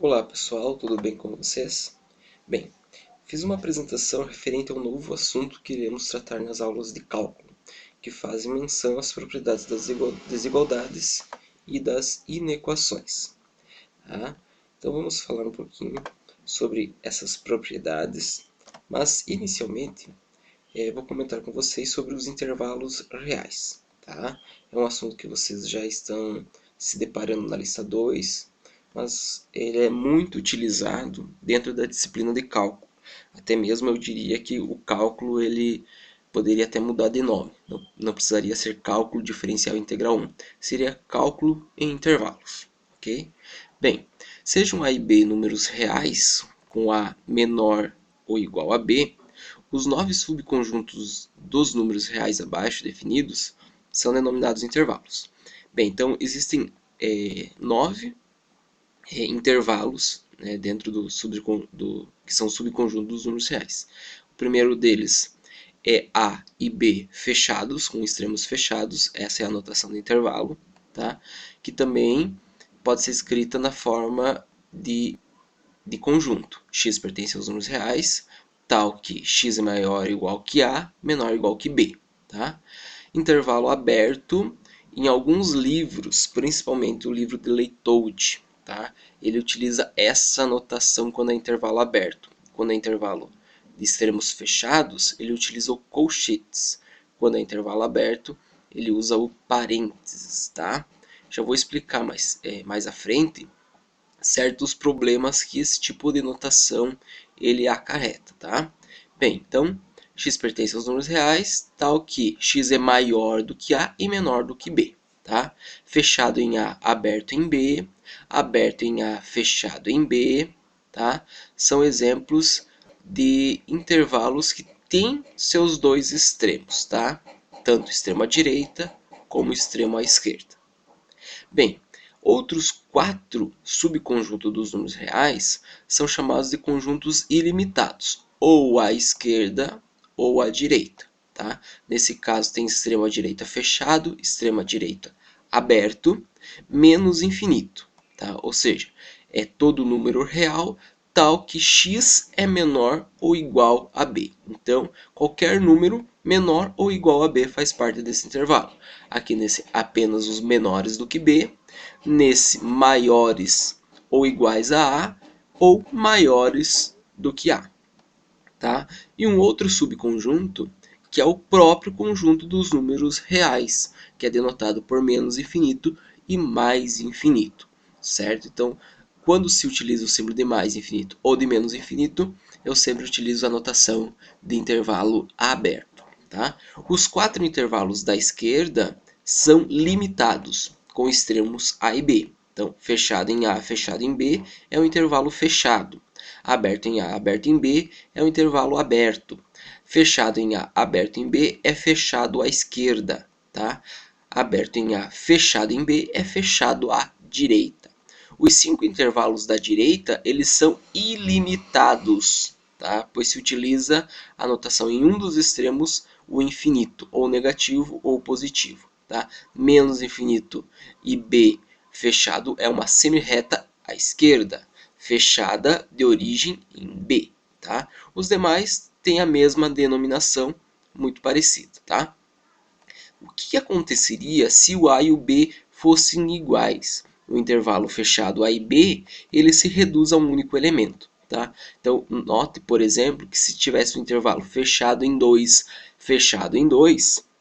Olá pessoal, tudo bem com vocês? Bem, fiz uma apresentação referente ao novo assunto que iremos tratar nas aulas de cálculo, que fazem menção às propriedades das desigualdades e das inequações. Tá? Então vamos falar um pouquinho sobre essas propriedades, mas inicialmente vou comentar com vocês sobre os intervalos reais. Tá? É um assunto que vocês já estão se deparando na lista 2, mas ele é muito utilizado dentro da disciplina de cálculo. Até mesmo eu diria que o cálculo ele poderia até mudar de nome. Não precisaria ser cálculo diferencial integral 1. Seria cálculo em intervalos. Ok? Bem, sejam A e B números reais, com A menor ou igual a B, os 9 subconjuntos dos números reais abaixo definidos são denominados intervalos. Bem, então existem 9 intervalos, né, dentro que são subconjuntos dos números reais. O primeiro deles é A e B fechados, com extremos fechados, essa é a notação de intervalo, tá? Que também pode ser escrita na forma de conjunto. X pertence aos números reais, tal que x é maior ou igual que A, menor ou igual que B. Tá? Intervalo aberto, em alguns livros, principalmente o livro de Leitoude, tá? Ele utiliza essa notação quando é intervalo aberto. Quando é intervalo de extremos fechados, ele utiliza o colchetes. Quando é intervalo aberto, ele usa o parênteses. Tá? Já vou explicar mais à frente certos problemas que esse tipo de notação ele acarreta, tá? Bem, então, x pertence aos números reais, tal que x é maior do que A e menor do que B, tá? Fechado em A, aberto em B, aberto em A, fechado em B, tá? São exemplos de intervalos que têm seus dois extremos, tá? Tanto extremo à direita como extremo à esquerda. Bem, outros 4 subconjuntos dos números reais são chamados de conjuntos ilimitados, ou à esquerda ou à direita. Tá? Nesse caso tem extrema direita fechado, extrema direita aberto, menos infinito. Tá? Ou seja, é todo número real tal que x é menor ou igual a b. Então, qualquer número menor ou igual a b faz parte desse intervalo. Aqui nesse apenas os menores do que b, nesse maiores ou iguais a A ou maiores do que A. Tá? E um outro subconjunto que é o próprio conjunto dos números reais, que é denotado por menos infinito e mais infinito, certo? Então, quando se utiliza o símbolo de mais infinito ou de menos infinito, eu sempre utilizo a notação de intervalo aberto. Tá? Os 4 intervalos da esquerda são limitados, com extremos A e B. Então, fechado em A, fechado em B é um intervalo fechado. Aberto em A, aberto em B é um intervalo aberto. Fechado em A, aberto em B é fechado à esquerda. Tá? Aberto em A, fechado em B é fechado à direita. Os 5 intervalos da direita eles são ilimitados, tá? Pois se utiliza a notação em um dos extremos, o infinito, ou negativo ou positivo. Tá? Menos infinito e B fechado é uma semirreta à esquerda, fechada de origem em B. Tá? Os demais têm a mesma denominação, muito parecida. Tá? O que aconteceria se o A e o B fossem iguais? No intervalo fechado A e B, ele se reduz a um único elemento. Tá? Então, note, por exemplo, que se tivesse um intervalo fechado em 2,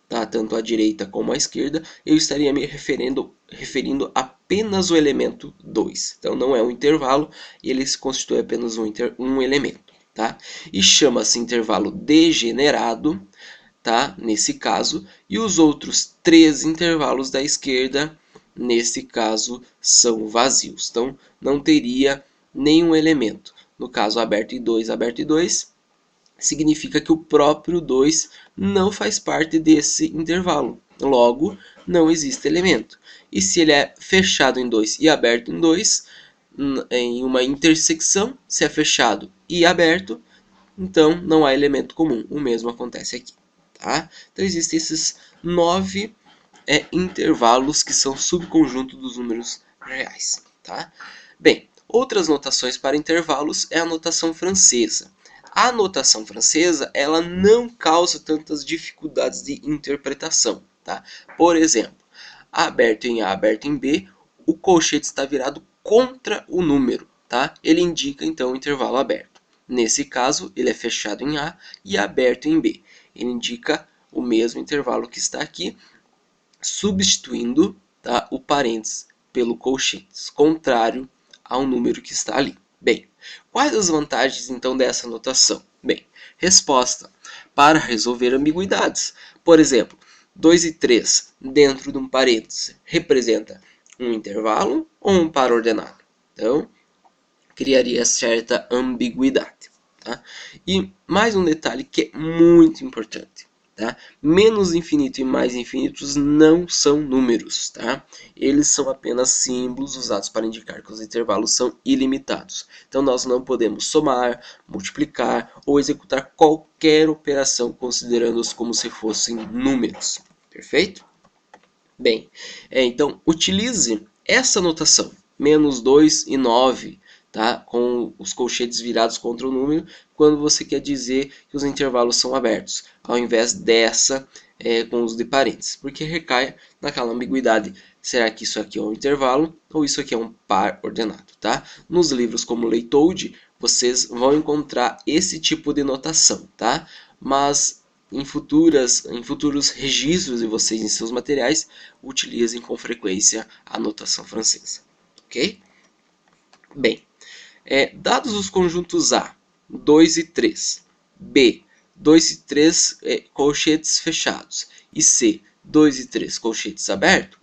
tá? Tanto à direita como à esquerda, eu estaria me referindo apenas ao elemento 2. Então, não é um intervalo, ele se constitui apenas um elemento. Tá? E chama-se intervalo degenerado, tá? Nesse caso, e os outros 3 intervalos da esquerda, nesse caso, são vazios. Então, não teria nenhum elemento. No caso, aberto e 2, significa que o próprio 2 não faz parte desse intervalo. Logo, não existe elemento. E se ele é fechado em 2 e aberto em 2, em uma intersecção, se é fechado e aberto, então não há elemento comum. O mesmo acontece aqui. Tá? Então existem esses 9 intervalos que são subconjunto dos números reais. Tá? Bem, Outras notações para intervalos é a notação francesa. A notação francesa, ela não causa tantas dificuldades de interpretação, tá? Por exemplo, aberto em A, aberto em B, o colchete está virado contra o número, tá? Ele indica então o intervalo aberto. Nesse caso, ele é fechado em A e aberto em B. Ele indica o mesmo intervalo que está aqui, substituindo, tá, o parênteses pelo colchetes, contrário ao número que está ali. Bem, quais as vantagens então dessa notação? Bem, resposta para resolver ambiguidades. Por exemplo, 2 e 3 dentro de um parêntese representa um intervalo ou um par ordenado. Então, criaria certa ambiguidade. Tá? E mais um detalhe que é muito importante. Tá? Menos infinito e mais infinitos não são números. Tá? Eles são apenas símbolos usados para indicar que os intervalos são ilimitados. Então nós não podemos somar, multiplicar ou executar qualquer operação considerando-os como se fossem números. Perfeito? Bem, então utilize essa notação, menos 2 e 9, tá? Com os colchetes virados contra o número, quando você quer dizer que os intervalos são abertos, ao invés dessa com os de parênteses, porque recai naquela ambiguidade, será que isso aqui é um intervalo ou isso aqui é um par ordenado, tá? Nos livros como Leitold, vocês vão encontrar esse tipo de notação, tá? Mas em futuros registros de vocês em seus materiais, utilizem com frequência a notação francesa, ok? Bem, dados os conjuntos A, 2 e 3, B, 2 e 3 colchetes fechados e C, 2 e 3 colchetes abertos,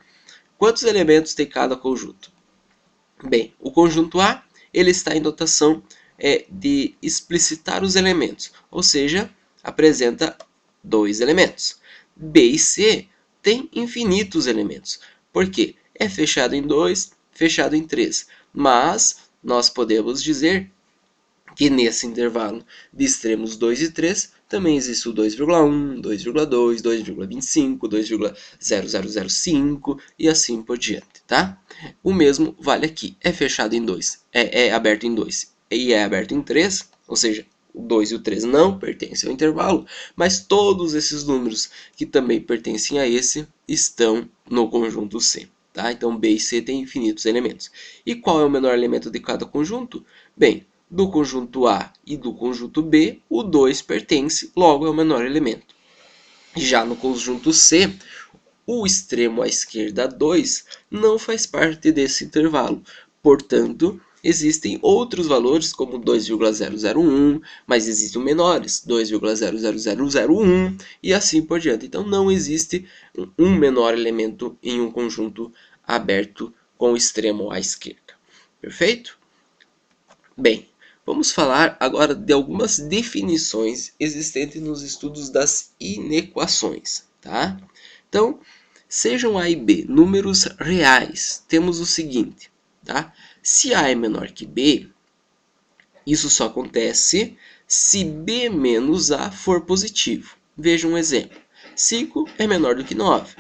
quantos elementos tem cada conjunto? Bem, o conjunto A ele está em notação de explicitar os elementos, ou seja, apresenta 2 elementos. B e C têm infinitos elementos. Por quê? É fechado em 2, fechado em 3. Mas nós podemos dizer que nesse intervalo de extremos 2 e 3 também existe o 2,1, 2,2, 2,25, 2,0005 e assim por diante, tá? O mesmo vale aqui. É fechado em 2, é aberto em 2 e é aberto em 3, ou seja, o 2 e o 3 não pertencem ao intervalo, mas todos esses números que também pertencem a esse estão no conjunto C. Tá? Então, B e C têm infinitos elementos. E qual é o menor elemento de cada conjunto? Bem, do conjunto A e do conjunto B, o 2 pertence, logo é o menor elemento. Já no conjunto C, o extremo à esquerda 2 não faz parte desse intervalo. Portanto, existem outros valores como 2,001, mas existem menores, 2,00001 e assim por diante. Então não existe um menor elemento em um conjunto aberto com o extremo à esquerda. Perfeito? Bem, vamos falar agora de algumas definições existentes nos estudos das inequações, tá? Então, sejam A e B números reais, temos o seguinte, tá? Se A é menor que B, isso só acontece se B menos A for positivo. Veja um exemplo. 5 é menor do que 9.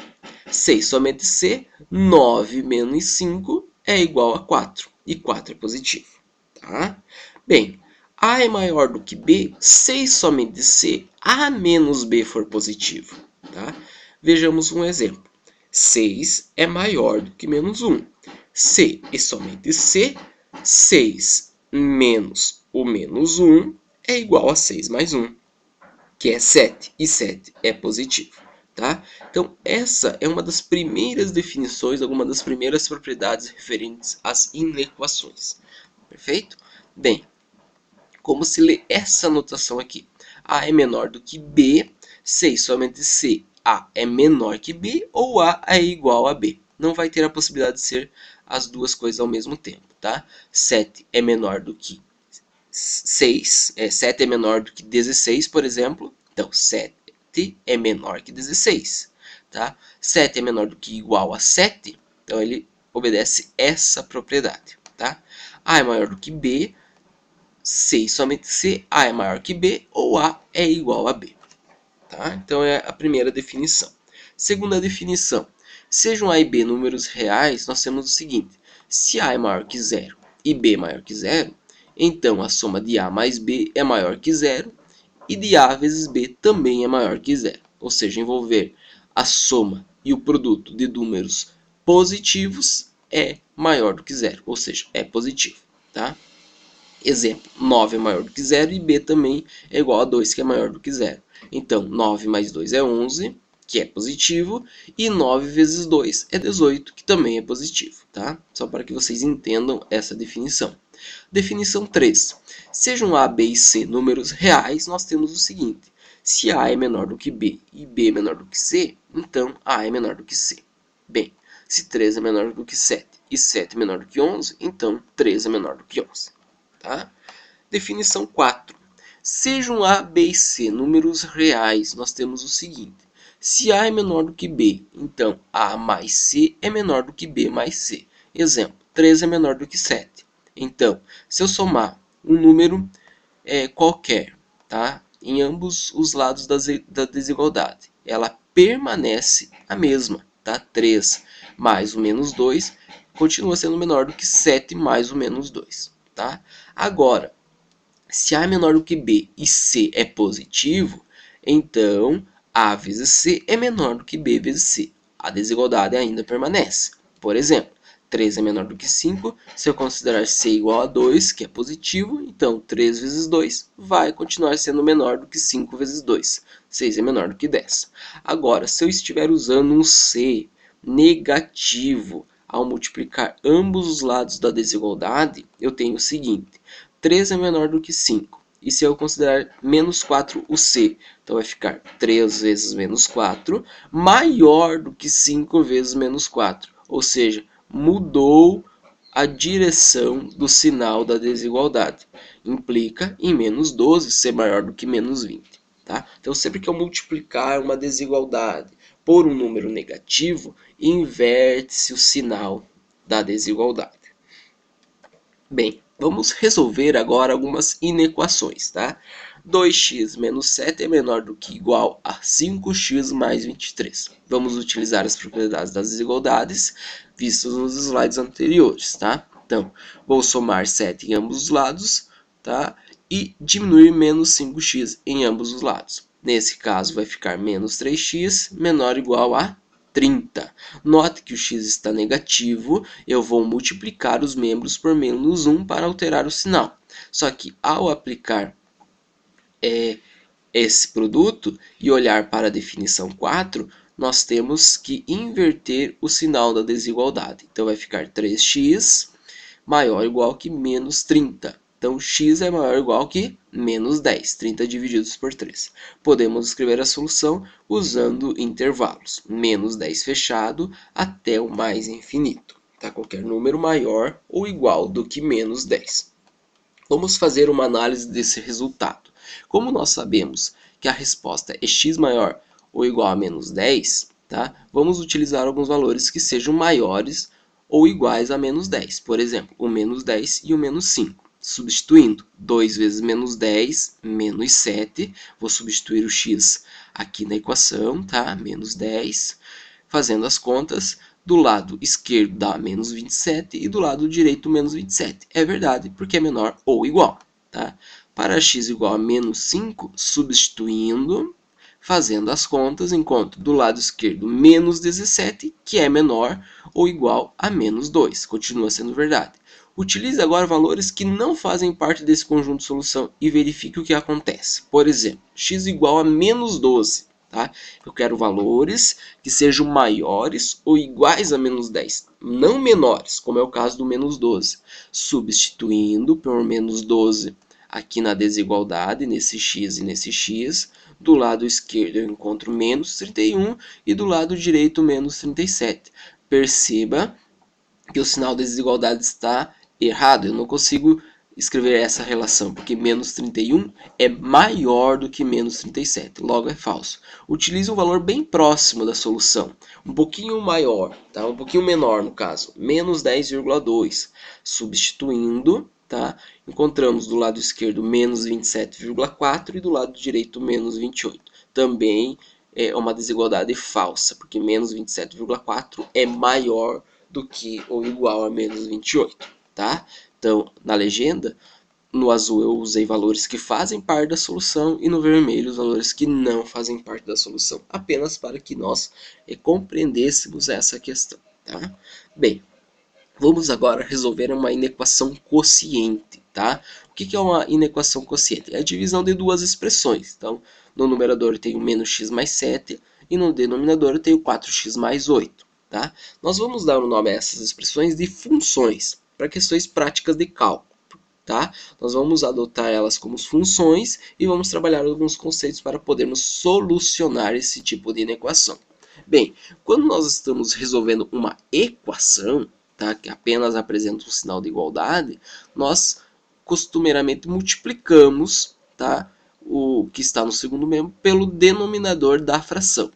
6 somente C, 9 menos 5 é igual a 4. E 4 é positivo. Tá? Bem, A é maior do que B, 6 somente C, A menos B for positivo. Tá? Vejamos um exemplo. 6 é maior do que menos 1. C e somente C, 6 menos o menos 1 é igual a 6 mais 1, que é 7. E 7 é positivo. Tá? Então, essa é uma das primeiras definições, alguma das primeiras propriedades referentes às inequações. Perfeito? Bem, como se lê essa notação aqui? A é menor do que B, C e somente C. A é menor que B ou A é igual a B. Não vai ter a possibilidade de ser as duas coisas ao mesmo tempo, tá? 7 é menor do que 6, 7 é menor do que 16, por exemplo. Então, 7 é menor que 16, tá? 7 é menor do que igual a 7, então ele obedece essa propriedade, tá? A é maior do que B, C e somente C, A é maior que B ou A é igual a B. Tá? Então é a primeira definição. Segunda definição. Sejam A e B números reais, nós temos o seguinte. Se A é maior que 0 e B maior que zero, então a soma de A mais B é maior que zero e de A vezes B também é maior que zero. Ou seja, envolver a soma e o produto de números positivos é maior do que zero, ou seja, é positivo. Tá? Exemplo, 9 é maior do que zero e B também é igual a 2, que é maior do que zero. Então, 9 mais 2 é 11, que é positivo, e 9 vezes 2 é 18, que também é positivo. Tá? Só para que vocês entendam essa definição. Definição 3. Sejam A, B e C números reais, nós temos o seguinte. Se A é menor do que B e B é menor do que C, então A é menor do que C. Bem, se 3 é menor do que 7 e 7 é menor do que 11, então 3 é menor do que 11. Tá? Definição 4. Sejam A, B e C números reais, nós temos o seguinte. Se A é menor do que B, então A mais C é menor do que B mais C. Exemplo, 3 é menor do que 7. Então, se eu somar um número qualquer, tá? Em ambos os lados da desigualdade, ela permanece a mesma. Tá? 3 mais o menos 2 continua sendo menor do que 7 mais o menos 2. Tá? Agora, se A é menor do que B e C é positivo, então A vezes C é menor do que B vezes C. A desigualdade ainda permanece. Por exemplo, 3 é menor do que 5, se eu considerar C igual a 2, que é positivo, então 3 vezes 2 vai continuar sendo menor do que 5 vezes 2. 6 é menor do que 10. Agora, se eu estiver usando um C negativo ao multiplicar ambos os lados da desigualdade, eu tenho o seguinte. 3 é menor do que 5. E se eu considerar menos 4 o C, então vai ficar 3 vezes menos 4 maior do que 5 vezes menos 4. Ou seja, mudou a direção do sinal da desigualdade. Implica em menos 12 ser maior do que menos 20. Tá? Então, sempre que eu multiplicar uma desigualdade por um número negativo, inverte-se o sinal da desigualdade. Bem, vamos resolver agora algumas inequações, tá? 2x menos 7 é menor do que igual a 5x mais 23. Vamos utilizar as propriedades das desigualdades vistas nos slides anteriores, tá? Então, vou somar 7 em ambos os lados, tá? E diminuir menos 5x em ambos os lados. Nesse caso, vai ficar menos 3x menor ou igual a 30. Note que o x está negativo, eu vou multiplicar os membros por menos 1 para alterar o sinal. Só que ao aplicar esse produto e olhar para a definição 4, nós temos que inverter o sinal da desigualdade. Então vai ficar 3x maior ou igual que menos 30. Então, x é maior ou igual que menos 10, 30 divididos por 3. Podemos escrever a solução usando intervalos, menos 10 fechado até o mais infinito. Tá? Qualquer número maior ou igual do que menos 10. Vamos fazer uma análise desse resultado. Como nós sabemos que a resposta é x maior ou igual a menos 10, tá? Vamos utilizar alguns valores que sejam maiores ou iguais a menos 10. Por exemplo, o menos 10 e o menos 5. Substituindo 2 vezes menos 10, menos 7. Vou substituir o x aqui na equação, tá? Menos 10. Fazendo as contas, do lado esquerdo dá menos 27 e do lado direito menos 27. É verdade, porque é menor ou igual. Tá? Para x igual a menos 5, substituindo, fazendo as contas, encontro do lado esquerdo menos 17, que é menor ou igual a menos 2. Continua sendo verdade. Utilize agora valores que não fazem parte desse conjunto de solução e verifique o que acontece. Por exemplo, x igual a menos 12. Tá? Eu quero valores que sejam maiores ou iguais a menos 10, não menores, como é o caso do menos 12. Substituindo por menos 12 aqui na desigualdade, nesse x e nesse x, do lado esquerdo eu encontro menos 31 e do lado direito menos 37. Perceba que o sinal da desigualdade está errado, eu não consigo escrever essa relação, porque menos 31 é maior do que menos 37, logo é falso. Utilize um valor bem próximo da solução, um pouquinho maior, tá? Um pouquinho menor no caso, menos 10,2. Substituindo, tá? Encontramos do lado esquerdo menos 27,4 e do lado direito menos 28. Também é uma desigualdade falsa, porque menos 27,4 é maior do que ou igual a menos 28, tá? Então, na legenda, no azul eu usei valores que fazem parte da solução e no vermelho os valores que não fazem parte da solução, apenas para que nós compreendêssemos essa questão. Tá? Bem, vamos agora resolver uma inequação quociente. Tá? O que é uma inequação quociente? É a divisão de duas expressões. Então, no numerador eu tenho menos x mais 7 e no denominador eu tenho 4x mais 8. Tá? Nós vamos dar o nome a essas expressões de funções, para questões práticas de cálculo. Tá? Nós vamos adotar elas como funções e vamos trabalhar alguns conceitos para podermos solucionar esse tipo de inequação. Bem, quando nós estamos resolvendo uma equação, tá, que apenas apresenta um sinal de igualdade, nós costumeiramente multiplicamos, tá, o que está no segundo membro pelo denominador da fração.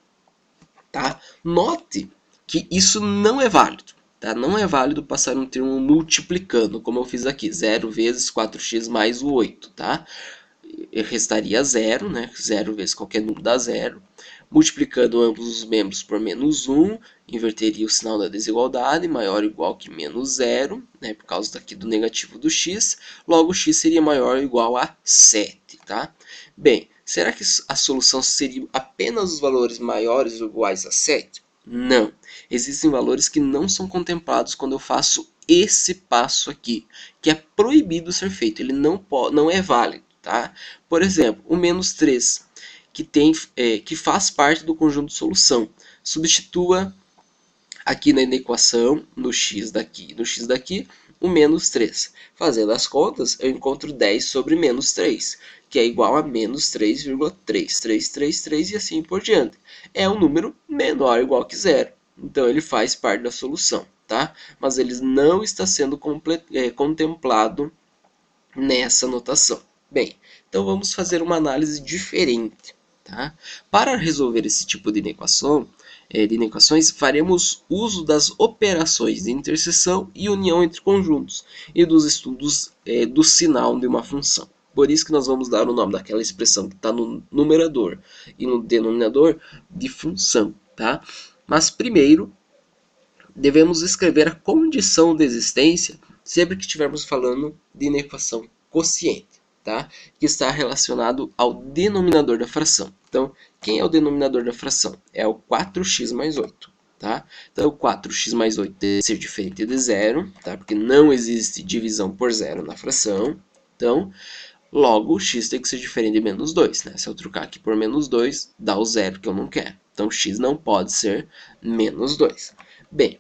Tá? Note que isso não é válido. Tá? Não é válido passar um termo multiplicando, como eu fiz aqui, 0 vezes 4x mais o 8. Tá? Eu restaria 0, né? 0 vezes qualquer número dá 0. Multiplicando ambos os membros por menos 1, inverteria o sinal da desigualdade, maior ou igual que menos 0, né? Por causa daqui do negativo do x. Logo, x seria maior ou igual a 7. Tá? Bem, será que a solução seria apenas os valores maiores ou iguais a 7? Não. Existem valores que não são contemplados quando eu faço esse passo aqui, que é proibido ser feito, ele não é válido. Tá? Por exemplo, o menos 3, que faz parte do conjunto de solução. Substitua aqui na equação, no x daqui e no x daqui, o menos 3. Fazendo as contas, eu encontro 10 sobre menos 3, que é igual a menos 3,3333 e assim por diante. É um número menor ou igual que zero. Então, ele faz parte da solução, tá? Mas ele não está sendo contemplado nessa notação. Bem, então vamos fazer uma análise diferente. Tá? Para resolver esse tipo de inequações, faremos uso das operações de interseção e união entre conjuntos e dos estudos do sinal de uma função. Por isso que nós vamos dar o nome daquela expressão que está no numerador e no denominador de função. Tá? Mas primeiro, devemos escrever a condição de existência sempre que estivermos falando de inequação quociente, tá? Que está relacionado ao denominador da fração. Então, quem é o denominador da fração? É o 4x mais 8. Tá? Então, o 4x mais 8 deve ser diferente de zero, tá? Porque não existe divisão por zero na fração. Então, logo, x tem que ser diferente de menos 2. Né? Se eu trocar aqui por menos 2, dá o zero que eu não quero. Então, x não pode ser menos 2. Bem,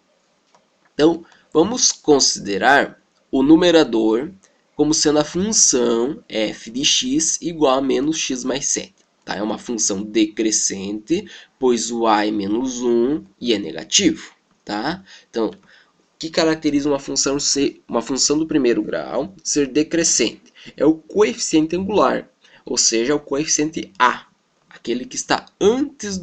então, vamos considerar o numerador como sendo a função f de x igual a menos x mais 7. Tá? É uma função decrescente, pois o a é menos 1 e é negativo. Tá? Então, o que caracteriza uma função do primeiro grau ser decrescente? É o coeficiente angular, ou seja, o coeficiente a, aquele que está antes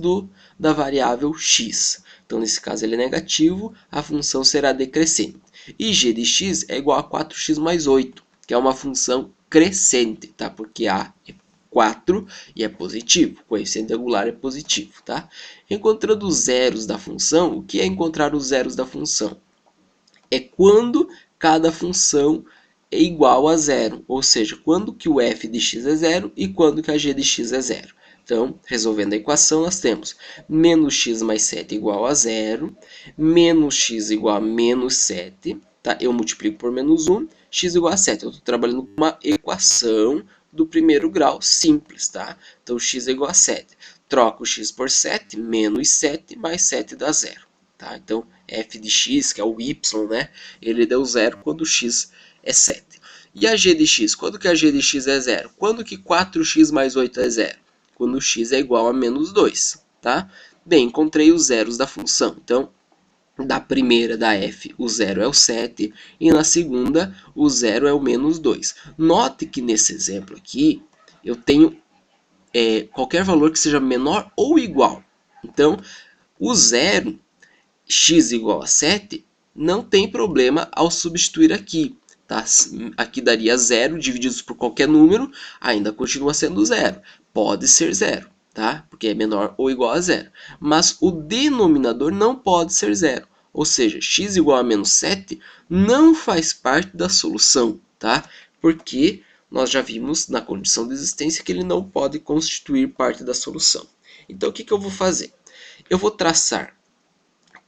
da variável x. Então, nesse caso, ele é negativo, a função será decrescente. E g de x é igual a 4x mais 8, que é uma função crescente, tá? Porque a é 4 e é positivo, o coeficiente angular é positivo. Tá? Encontrando os zeros da função, o que é encontrar os zeros da função? É quando cada função é igual a zero, ou seja, quando que o f de x é zero e quando que a g de x é zero. Então, resolvendo a equação, nós temos menos x mais 7 igual a zero, menos x igual a menos 7, tá? Eu multiplico por menos 1, x igual a 7. Eu estou trabalhando com uma equação do primeiro grau simples, tá? Então, x é igual a 7. Troco o x por 7, menos 7, mais 7 dá 0. Tá? Então, f de x, que é o y, né? Ele deu 0 quando o x é 7. E a g de x? Quando que a g de x é 0? Quando que 4x mais 8 é 0? Quando x é igual a menos 2. Tá? Bem, encontrei os zeros da função. Então, da primeira, da f, o zero é o 7. E na segunda, o zero é o menos 2. Note que nesse exemplo aqui, eu tenho qualquer valor que seja menor ou igual. Então, o zero, x igual a 7, não tem problema ao substituir aqui. Tá? Aqui daria 0 divididos por qualquer número, ainda continua sendo 0. Pode ser 0, tá? Porque é menor ou igual a 0. Mas o denominador não pode ser 0. Ou seja, x igual a menos 7 não faz parte da solução. tá? Porque nós já vimos na condição de existência que ele não pode constituir parte da solução. Então, o que eu vou fazer? Eu vou traçar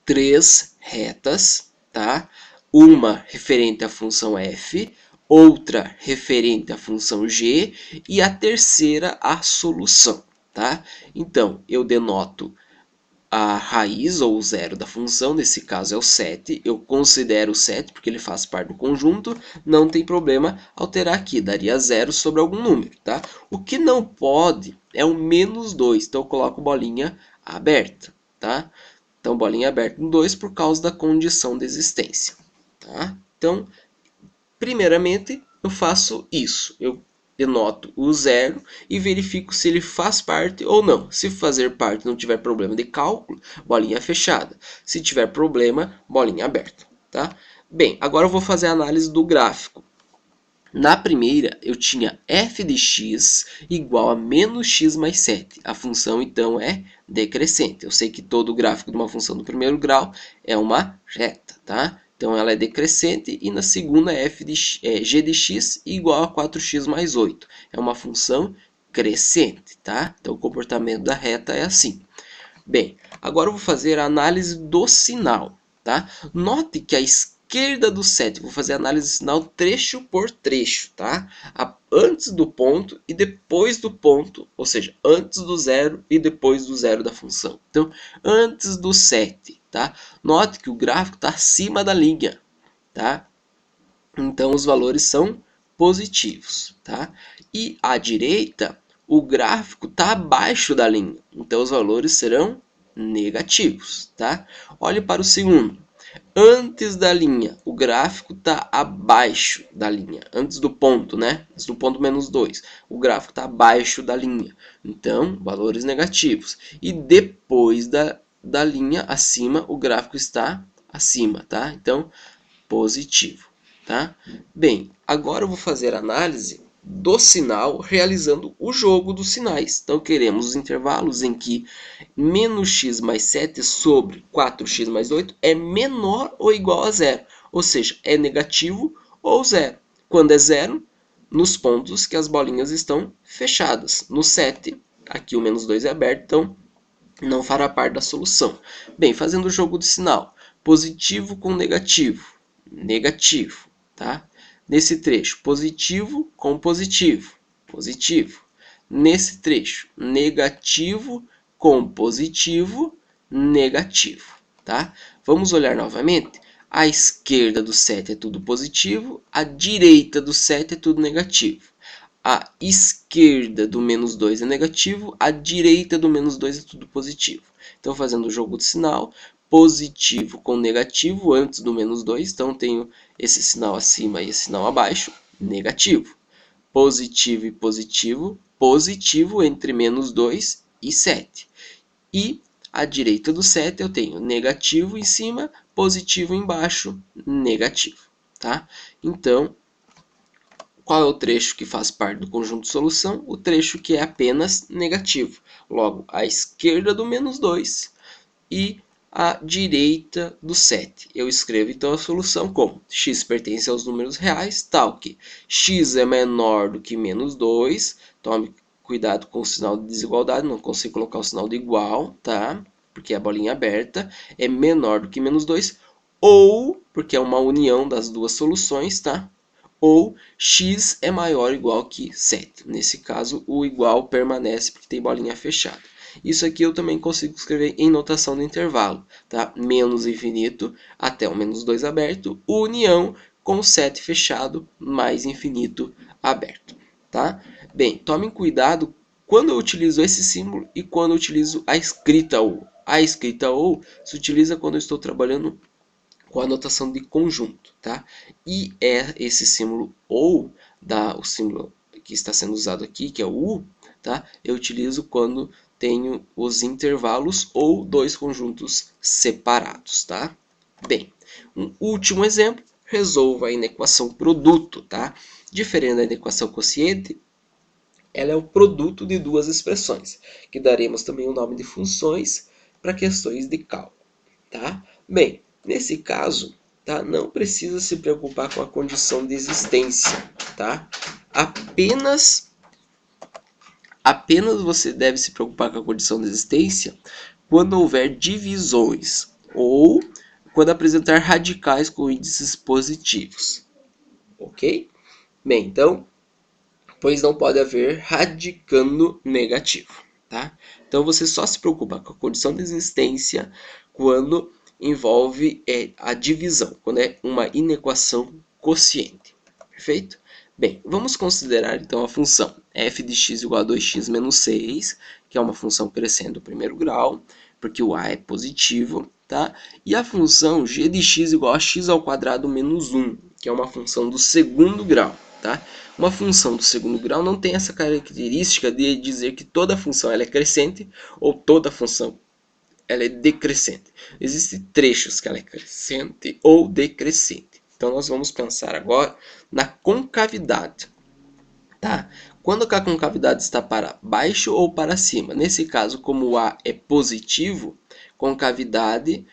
3 retas, tá? Uma referente à função f, outra referente à função g e a terceira a solução, tá? Então, eu denoto a raiz ou o zero da função, nesse caso é o 7, eu considero o 7 porque ele faz parte do conjunto, não tem problema alterar aqui, daria zero sobre algum número, tá? O que não pode é o menos 2, então eu coloco bolinha aberta, tá? Então, bolinha aberta no 2 por causa da condição de existência, tá? Então, primeiramente, eu faço isso, eu denoto o zero e verifico se ele faz parte ou não. Se fazer parte não tiver problema de cálculo, bolinha fechada. Se tiver problema, bolinha aberta, tá? Bem, agora eu vou fazer a análise do gráfico. Na primeira, eu tinha f de x igual a menos x mais 7. A função, então, é decrescente. Eu sei que todo gráfico de uma função do primeiro grau é uma reta, tá? Então, ela é decrescente e na segunda, g de x igual a 4x mais 8. É uma função crescente, tá? Então, o comportamento da reta é assim. Bem, agora eu vou fazer a análise do sinal, tá? Note que a esquerda do 7, vou fazer a análise do sinal trecho por trecho, tá? Antes do ponto e depois do ponto, ou seja, antes do zero e depois do zero da função. Então, antes do 7, tá? Note que o gráfico está acima da linha, tá? Então, os valores são positivos, tá? E à direita, o gráfico está abaixo da linha, então os valores serão negativos, tá? Olhe para o segundo. Antes da linha, o gráfico está abaixo da linha, antes do ponto, né? Antes do ponto menos 2, o gráfico está abaixo da linha, então valores negativos. E depois da linha acima, o gráfico está acima, tá? Então, positivo. Tá? Bem, agora eu vou fazer a análise do sinal realizando o jogo dos sinais. Então, queremos os intervalos em que menos x mais 7 sobre 4x mais 8 é menor ou igual a zero. Ou seja, é negativo ou zero. Quando é zero, nos pontos que as bolinhas estão fechadas. No 7, aqui o menos 2 é aberto, então não fará parte da solução. Bem, fazendo o jogo de sinal, positivo com negativo, negativo, tá? Nesse trecho, positivo com positivo, positivo. Nesse trecho, negativo com positivo, negativo, tá? Vamos olhar novamente. A esquerda do 7 é tudo positivo, a direita do 7 é tudo negativo. A esquerda do menos 2 é negativo, a direita do menos 2 é tudo positivo. Então, fazendo o jogo de sinal, positivo com negativo antes do menos 2, então tenho esse sinal acima e esse sinal abaixo, negativo. Positivo e positivo, positivo entre menos 2 e 7. E à direita do 7 eu tenho negativo em cima, positivo embaixo, negativo. Tá? Então, qual é o trecho que faz parte do conjunto de solução? O trecho que é apenas negativo. Logo, à esquerda do menos 2 e à direita do 7. Eu escrevo então a solução como x pertence aos números reais, tal que x é menor do que menos 2. Tome cuidado com o sinal de desigualdade, não consigo colocar o sinal de igual, tá? Porque é a bolinha aberta. É menor do que menos 2, ou, porque é uma união das duas soluções, tá? Ou x é maior ou igual que 7. Nesse caso, o igual permanece porque tem bolinha fechada. Isso aqui eu também consigo escrever em notação de intervalo, tá? Menos infinito até o menos 2 aberto, união com 7 fechado, mais infinito aberto, tá? Bem, tomem cuidado quando eu utilizo esse símbolo e quando eu utilizo a escrita OU. A escrita OU se utiliza quando eu estou trabalhando com a notação de conjunto, tá? E é esse símbolo ou, o símbolo que está sendo usado aqui, que é o U, tá? Eu utilizo quando tenho os intervalos ou dois conjuntos separados, tá? Bem, um último exemplo, resolva a inequação produto, tá? Diferente da inequação quociente, ela é o produto de duas expressões, que daremos também o nome de funções para questões de cálculo, tá? Bem, nesse caso, tá? Não precisa se preocupar com a condição de existência, tá? Apenas você deve se preocupar com a condição de existência quando houver divisões ou quando apresentar radicais com índices positivos, ok? Bem, então, pois não pode haver radicando negativo, tá? Então você só se preocupa com a condição de existência quando envolve a divisão, quando é uma inequação quociente, perfeito? Bem, vamos considerar então a função f de x igual a 2x menos 6, que é uma função crescente do primeiro grau, porque o a é positivo, tá? E a função g de x igual a x ao quadrado menos 1, que é uma função do segundo grau, tá? Uma função do segundo grau não tem essa característica de dizer que toda função ela é crescente ou toda função ela é decrescente. Existem trechos que ela é crescente ou decrescente. Então nós vamos pensar agora na concavidade, tá? Quando a concavidade está para baixo ou para cima? Nesse caso, como o A é positivo, concavidade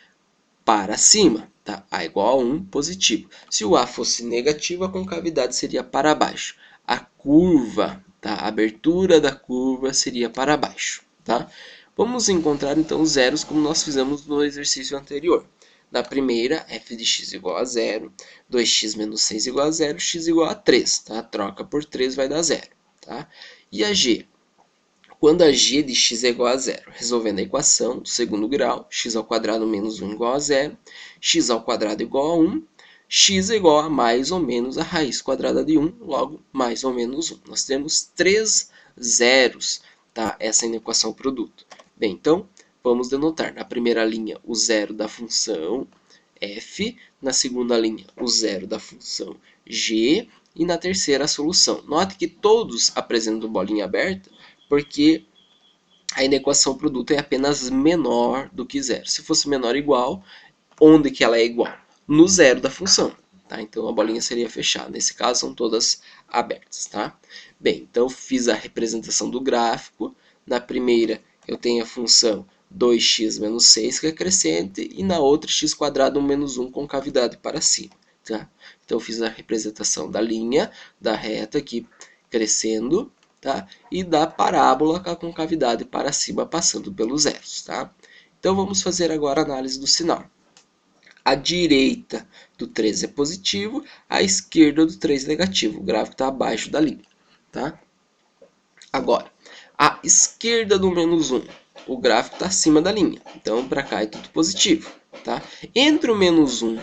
para cima, tá? A igual a 1, positivo. Se o A fosse negativo, a concavidade seria para baixo. A curva, tá? A abertura da curva seria para baixo, tá? Vamos encontrar então os zeros como nós fizemos no exercício anterior. Na primeira, f de x igual a 0, 2x menos 6 igual a 0, x igual a 3, tá? Troca por 3 vai dar 0, tá? E a g? Quando a g de x é igual a 0, resolvendo a equação do segundo grau, x ao quadrado menos 1 igual a 0, x ao quadrado igual a 1, x é igual a mais ou menos a raiz quadrada de 1, logo mais ou menos 1. Nós temos 3 zeros, tá? Essa é a equação produto. Bem, então, vamos denotar na primeira linha o zero da função f, na segunda linha o zero da função g e na terceira a solução. Note que todos apresentam bolinha aberta porque a inequação produto é apenas menor do que zero. Se fosse menor ou igual, onde que ela é igual? No zero da função. Tá? Então a bolinha seria fechada. Nesse caso são todas abertas. Tá? Bem, então fiz a representação do gráfico. Na primeira eu tenho a função 2x menos 6, que é crescente, e na outra x² menos 1 com cavidade para cima. Tá? Então eu fiz a representação da linha, da reta aqui crescendo, tá? E da parábola com a concavidade para cima passando pelos zeros. Tá? Então vamos fazer agora a análise do sinal. A direita do 3 é positivo, a esquerda do 3 é negativo. O gráfico está abaixo da linha. Tá? Agora, a esquerda do menos 1, o gráfico está acima da linha. Então, para cá é tudo positivo. Tá? Entre o menos 1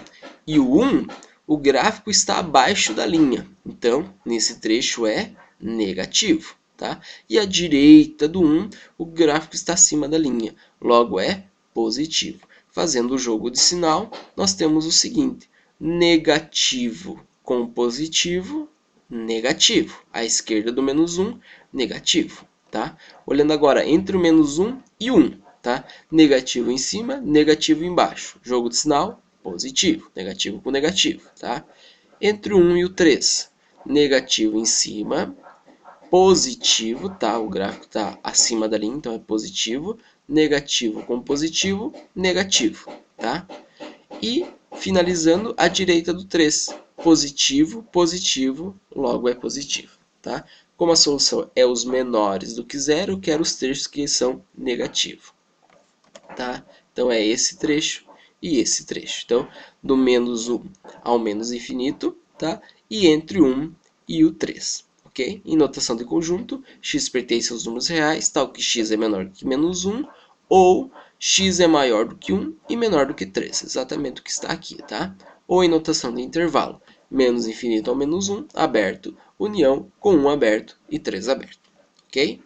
e o 1, o gráfico está abaixo da linha. Então, nesse trecho é negativo. Tá? E a direita do 1, o gráfico está acima da linha. Logo, é positivo. Fazendo o jogo de sinal, nós temos o seguinte. Negativo com positivo, negativo. À esquerda do menos 1, negativo. Tá? Olhando agora entre o menos 1 e 1. Tá? Negativo em cima, negativo embaixo. Jogo de sinal, positivo. Negativo com negativo. Tá? Entre o 1 e o 3. Negativo em cima, positivo. Tá? O gráfico está acima da linha, então é positivo. Negativo com positivo, negativo. Tá? E finalizando à direita do 3. Positivo, positivo, logo é positivo. Tá? Como a solução é os menores do que zero, eu quero os trechos que são negativos. Tá? Então é esse trecho e esse trecho. Então, do menos 1 ao menos infinito, tá? E entre o 1 e o 3. Ok? Em notação de conjunto, x pertence aos números reais, tal que x é menor que menos 1, ou x é maior do que 1 e menor do que 3. Exatamente o que está aqui, tá? Ou em notação de intervalo, menos infinito ao menos 1, aberto, união com 1 aberto e 3 aberto. Ok?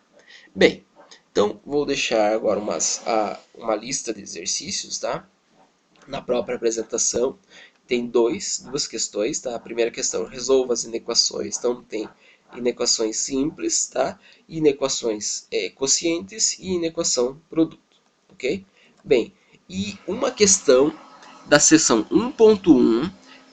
Bem, então vou deixar agora uma lista de exercícios, tá? Na própria apresentação tem duas questões, tá? A primeira questão, resolva as inequações. Então tem inequações simples, tá? Inequações quocientes e inequação produto, ok? Bem, e uma questão da seção 1.1,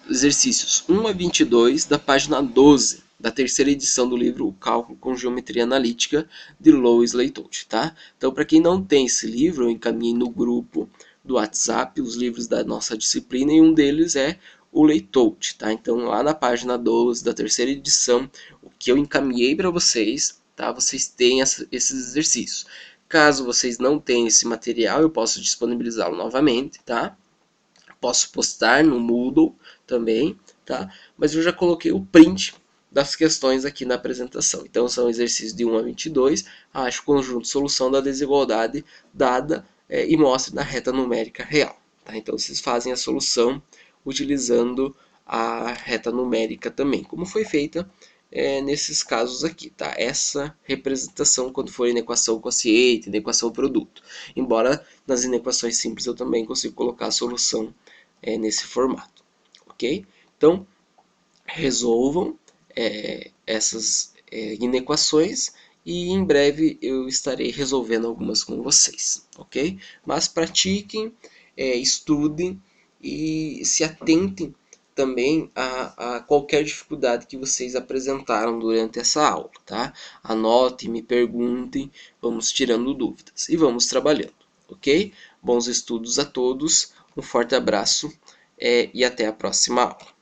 exercícios 1 a 22, da página 12, da terceira edição do livro O Cálculo com Geometria Analítica, de Lois Leitouch, tá? Então, para quem não tem esse livro, eu encaminhei no grupo do WhatsApp os livros da nossa disciplina, e um deles é o layout, tá? Então, lá na página 12 da terceira edição, o que eu encaminhei para vocês, tá? Vocês têm esses exercícios. Caso vocês não tenham esse material, eu posso disponibilizá-lo novamente, tá? Posso postar no Moodle também, tá? Mas eu já coloquei o print das questões aqui na apresentação. Então, são exercícios de 1 a 22. Ache o conjunto solução da desigualdade dada e mostre na reta numérica real. Tá? Então, vocês fazem a solução utilizando a reta numérica também, como foi feita nesses casos aqui, tá? Essa representação quando for inequação quociente, inequação produto. Embora nas inequações simples eu também consigo colocar a solução nesse formato, ok? Então, resolvam essas inequações e em breve eu estarei resolvendo algumas com vocês, ok? Mas pratiquem, estudem e se atentem também a qualquer dificuldade que vocês apresentaram durante essa aula, tá? Anotem, me perguntem, vamos tirando dúvidas e vamos trabalhando, ok? Bons estudos a todos, um forte abraço e até a próxima aula.